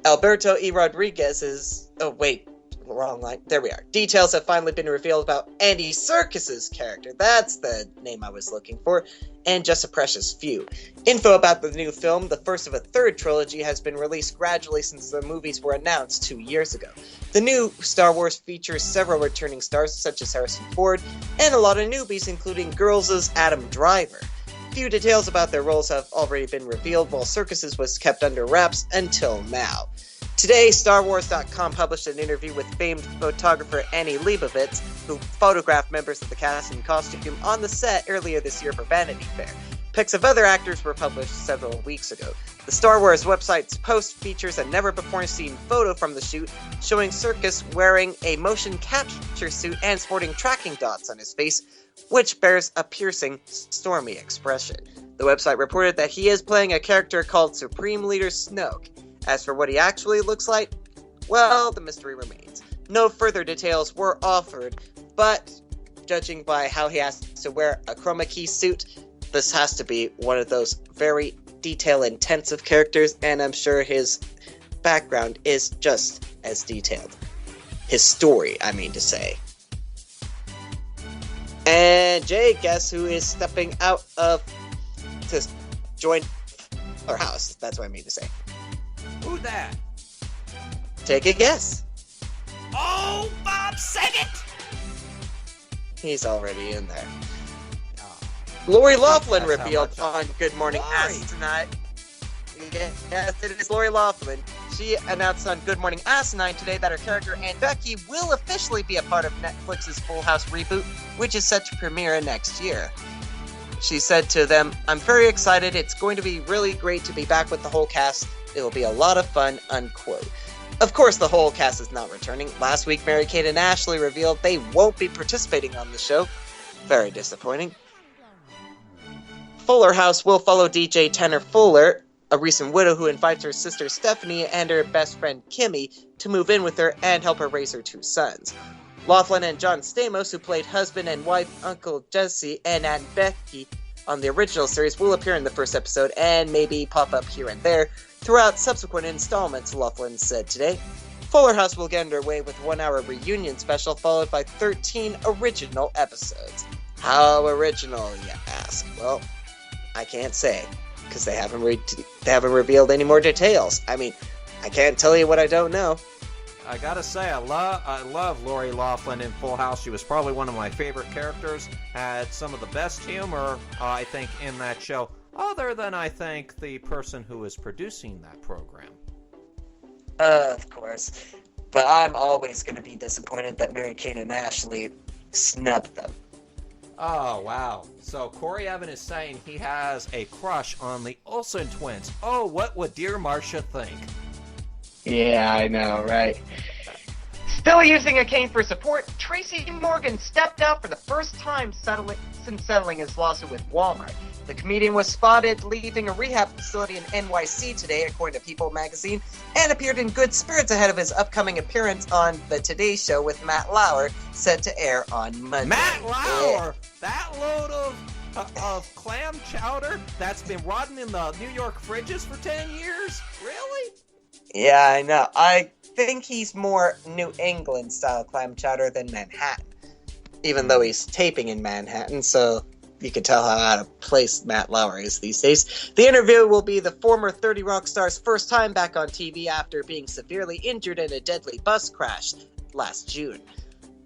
Alberto E. Rodriguez's, oh wait, wrong line, there we are. Details have finally been revealed about Andy Serkis's character, that's the name I was looking for, and just a precious few. Info about the new film, the first of a third trilogy, has been released gradually since the movies were announced 2 years ago. The new Star Wars features several returning stars such as Harrison Ford, and a lot of newbies including Girls' Adam Driver. Few details about their roles have already been revealed, while Serkis's was kept under wraps until now. Today, StarWars.com published an interview with famed photographer Annie Leibovitz, who photographed members of the cast in costume on the set earlier this year for Vanity Fair. Pics of other actors were published several weeks ago. The Star Wars website's post features a never-before-seen photo from the shoot, showing Serkis wearing a motion capture suit and sporting tracking dots on his face, which bears a piercing, stormy expression. The website reported that he is playing a character called Supreme Leader Snoke. As for what he actually looks like, well, the mystery remains. No further details were offered, but judging by how he has to wear a chroma key suit, this has to be one of those very detail-intensive characters, and I'm sure his background is just as detailed. His story, I mean to say. And Jay, guess who is stepping out to join our house? That's what I mean to say. Who that? Take a guess. Oh, Bob Saget! He's already in there. Lori Loughlin revealed on Good Morning Asinine. Yes, it is Lori Loughlin. She announced on Good Morning Asinine today that her character Aunt Becky will officially be a part of Netflix's Full House reboot, which is set to premiere next year. She said to them, "I'm very excited. It's going to be really great to be back with the whole cast. It will be a lot of fun," unquote. Of course, the whole cast is not returning. Last week, Mary-Kate and Ashley revealed they won't be participating on the show. Very disappointing. Fuller House will follow DJ Tanner Fuller, a recent widow who invites her sister Stephanie and her best friend Kimmy to move in with her and help her raise her 2 sons. Loughlin and John Stamos, who played husband and wife Uncle Jesse and Aunt Becky on the original series, will appear in the first episode and maybe pop up here and there throughout subsequent installments, Loughlin said today. Fuller House will get underway with a 1-hour reunion special followed by 13 original episodes. How original, you ask? Well, I can't say, because they haven't revealed any more details. I mean, I can't tell you what I don't know. I gotta say, I love Lori Loughlin in Full House. She was probably one of my favorite characters. Had some of the best humor, I think, in that show. Other than, I think, the person who is producing that program. Of course. But I'm always going to be disappointed that Mary-Kate and Ashley snubbed them. Oh, wow. So Corey Evan is saying he has a crush on the Olsen twins. Oh, what would dear Marcia think? Yeah, I know, right? Still using a cane for support, Tracy Morgan stepped out for the first time since settling his lawsuit with Walmart. The comedian was spotted leaving a rehab facility in NYC today, according to People magazine, and appeared in good spirits ahead of his upcoming appearance on The Today Show with Matt Lauer, set to air on Monday. Matt Lauer! That load of clam chowder that's been rotting in the New York fridges for 10 years? Really? Yeah, I know. I think he's more New England-style clam chowder than Manhattan, even though he's taping in Manhattan, so you can tell how out of place Matt Lauer is these days. The interview will be the former 30 Rock star's first time back on TV after being severely injured in a deadly bus crash last June.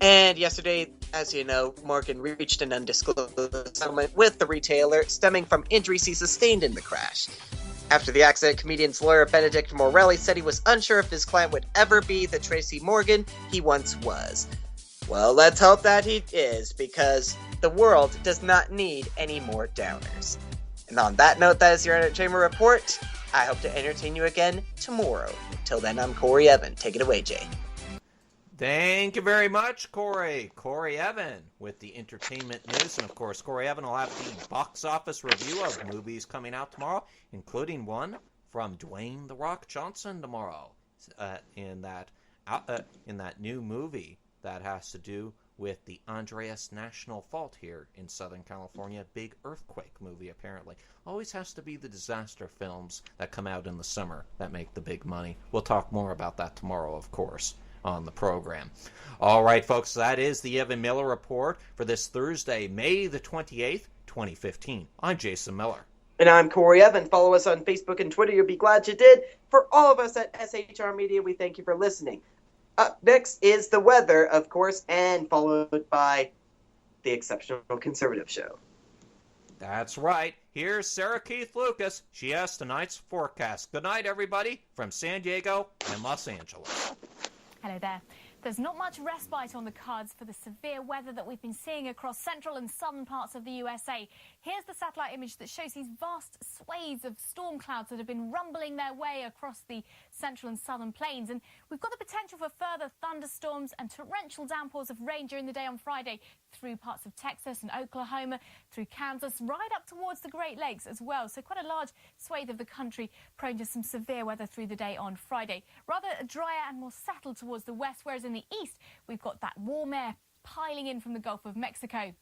And yesterday, as you know, Morgan reached an undisclosed settlement with the retailer stemming from injuries he sustained in the crash. After the accident, comedian's lawyer Benedict Morelli said he was unsure if his client would ever be the Tracy Morgan he once was. Well, let's hope that he is, because the world does not need any more downers. And on that note, that is your Entertainment Report. I hope to entertain you again tomorrow. Until then, I'm Corey Evan. Take it away, Jay. Thank you very much, Corey. Corey Evan with the entertainment news. And, of course, Corey Evan will have the box office review of movies coming out tomorrow, including one from Dwayne "The Rock" Johnson tomorrow in that new movie that has to do with the Andreas National Fault here in Southern California. Big earthquake movie, apparently. Always has to be the disaster films that come out in the summer that make the big money. We'll talk more about that tomorrow, of course, on the program. All right, folks, that is the Evan Miller Report for this Thursday, May the 28th, 2015. I'm Jason Miller. And I'm Corey Evan. Follow us on Facebook and Twitter. You'll be glad you did. For all of us at SHR Media, we thank you for listening. Up next is the weather, of course, and followed by the Exceptional Conservative Show. That's right. Here's Sarah Keith Lucas. She has tonight's forecast. Good night, everybody, from San Diego and Los Angeles. Hello there. There's not much respite on the cards for the severe weather that we've been seeing across central and southern parts of the USA. Here's the satellite image that shows these vast swathes of storm clouds that have been rumbling their way across the central and southern plains. And we've got the potential for further thunderstorms and torrential downpours of rain during the day on Friday through parts of Texas and Oklahoma, through Kansas, right up towards the Great Lakes as well. So quite a large swathe of the country prone to some severe weather through the day on Friday. Rather drier and more settled towards the west, whereas in the east, we've got that warm air piling in from the Gulf of Mexico.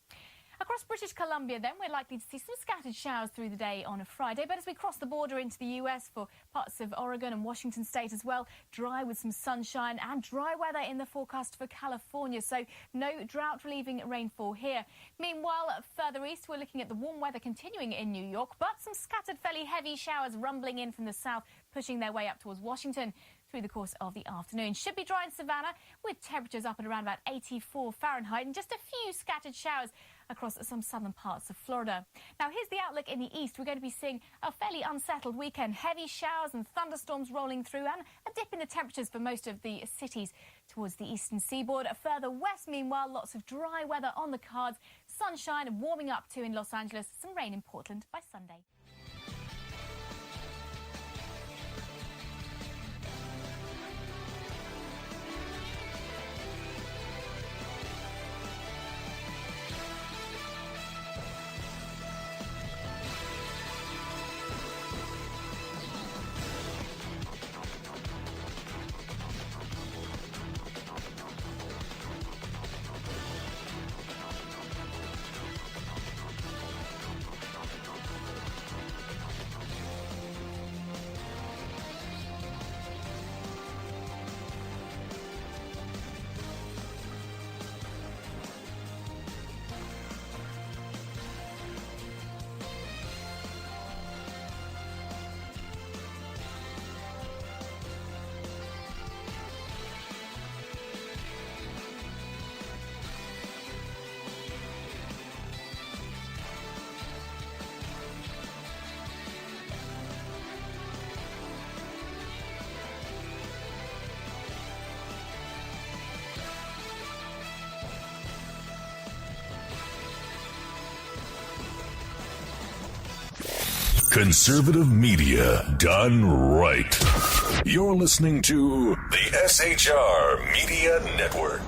Across British Columbia, then, we're likely to see some scattered showers through the day on a Friday. But as we cross the border into the US for parts of Oregon and Washington State as well, dry with some sunshine and dry weather in the forecast for California. So no drought-relieving rainfall here. Meanwhile, further east, we're looking at the warm weather continuing in New York, but some scattered fairly heavy showers rumbling in from the south, pushing their way up towards Washington through the course of the afternoon. Should be dry in Savannah with temperatures up at around about 84 Fahrenheit and just a few scattered showers across some southern parts of Florida. Now, here's the outlook in the east. We're going to be seeing a fairly unsettled weekend. Heavy showers and thunderstorms rolling through and a dip in the temperatures for most of the cities towards the eastern seaboard. Further west, meanwhile, lots of dry weather on the cards, sunshine and warming up too in Los Angeles, some rain in Portland by Sunday. Conservative media done right. You're listening to the SHR Media Network.